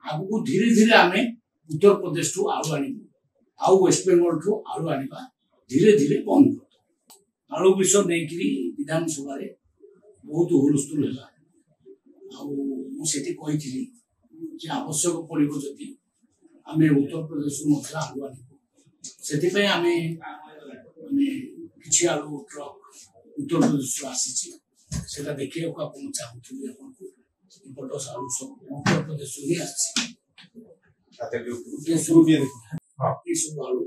आगु धीरे धीरे आम उत्तर प्रदेश ठू आलू आणबू आउ वेस्ट बेंगल ठू आलू आनिबा धीरे धीरे बंद कर आलू विषय नहीं विधानसभा बहुत हुलस्थुल है आवश्यक पड़ो जदि आम उत्तर प्रदेश आलू आणबू से किसी आलू ट्रक उत्तर प्रदेश आसी देखिए चाहूली बड़ आलू सब उत्तर प्रदेश ही आलू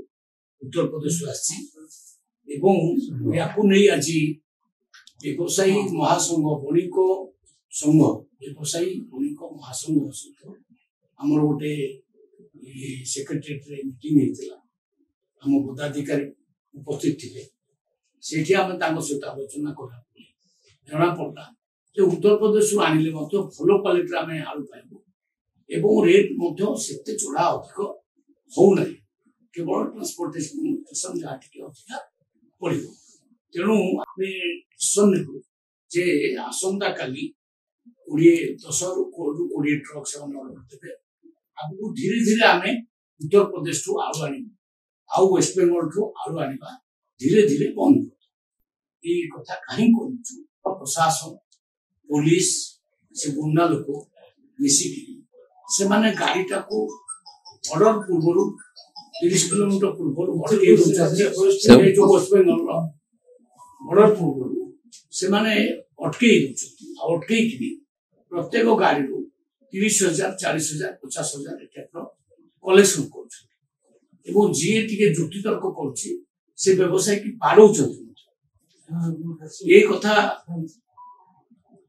उत्तर प्रदेश आज व्यवसायी महासंघ बणिक संघ व्यवसायी बणिक महासंघ सहित आमर गोटे सेक्रेटेरिएट मीटिंग होता आम पदाधिकारी उपस्थित थे से सहित आलोचना करा जना पड़ा जो उत्तर प्रदेश आनिले भल क्वालिटी आम आलू पाइबू एवं रेट से चढ़ा अधिक होना केवल ट्रांसपोर्टेशन जहाँ अधिका पड़ो तेणु आम डिसीजन नेलु जे आसंता काली 10 ରୁ 20 ट्रक से ऑर्डर देते आगु धीरे धीरे आम उत्तर प्रदेश ठू आलू आणबू आउ वेस्ट बेंगल ठू आलू आनिबा धीरे धीरे बंद कर ये कथा कहीं करूँ प्रशासन पुलिस से गुंडा लोक मिसिकी से माने गाड़ी टाको ऑर्डर पूर्व 30 किलोमीटर पूर्व जो वेस्ट बेंगल ऑर्डर पूर्व से माने अटके प्रत्येक गाड़ी 30,000 40,000 50,000 कलेक्शन कर जी जुक्ति तर्क कर व्यवसाय की बाड़ौ ये कथा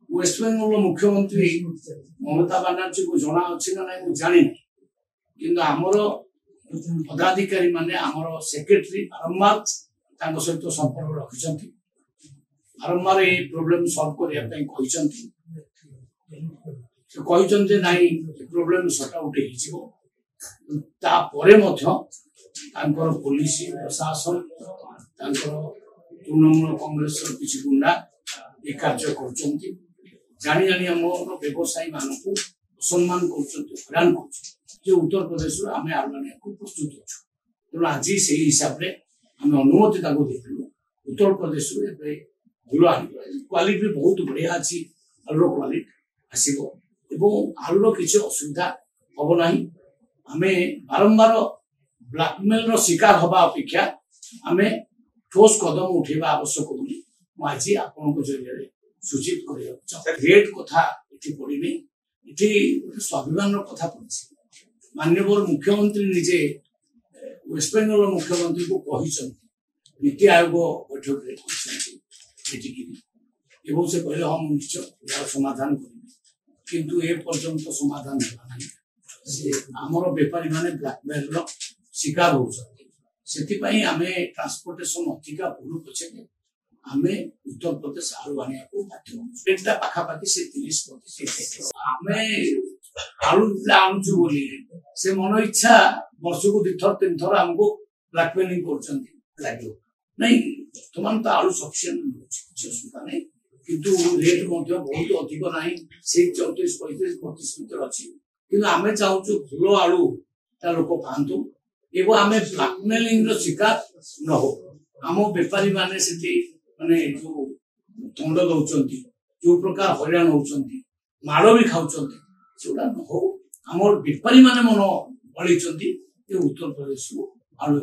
वेस्ट बेंगल मुख्यमंत्री ममता बनर्जी को जना अच्छी ना ना जानी किंतु आमर पदाधिकारी माने आमर सेक्रेटरी बारंबार सहित संपर्क रखिंट बारंबार ये प्रोब्लेम सॉल्व करने नाई प्रोब्लेम सॉर्ट आउट हो पुलिस प्रशासन तृणमूल कांग्रेस किसी गुंडा ये कार्य कर जानी जानी आम व्यवसायी मानक असम्मान करैरान कर उत्तर प्रदेश आम आलू आने प्रस्तुत अच्छु तेणु आज से हिसाब से आम अनुमति देलु उत्तर प्रदेश भल क्वालिटी बहुत बढ़िया अच्छी आलूर क्वालिटी आसो आलूर किसी असुविधा हम ना आम बारंबार ब्लैकमेल शिकार हवा अपेक्षा आम ठोस कदम उठेबा आवश्यक बोली आज आपण जरिए सूचित रेट कथा पड़ी ये स्वाभिमान कथा पड़ी माननीय मुख्यमंत्री निजे वेस्ट बेंगल मुख्यमंत्री को नीति आयोग बैठक से कहले हम निश्चय समाधान करेंगे किंतु ए पर्यंत समाधान आमर बेपारी माने ब्लैकमेल शिकार होती आम ट्रांसपोर्टेशन अधिका भूल पचे आम उत्तर प्रदेश आलू आने बाध्य पाखापाखि से 30% आम आलू आणुचु बोली से मन इच्छा वर्ष को 2 थर 3 थर आमको ब्लैकमेलिंग कर नहीं बर्तमान तो आलू सफिशिएंट किसी असुविधा नहीं किंतु रेट बहुत अधिक ना से 34 35 32 भितर अच्छी किंतु आम चाहूँ भूल आलू लोक पातु एवं आम ब्लैकमेलिंग शिकार न हो आम बेपारी माने माने जो दंड दौरान जो प्रकार हईराण होती माड़ भी खाऊँ सेगुड़ा न हो आम बेपारी माने मन बड़ी उत्तर प्रदेश आलू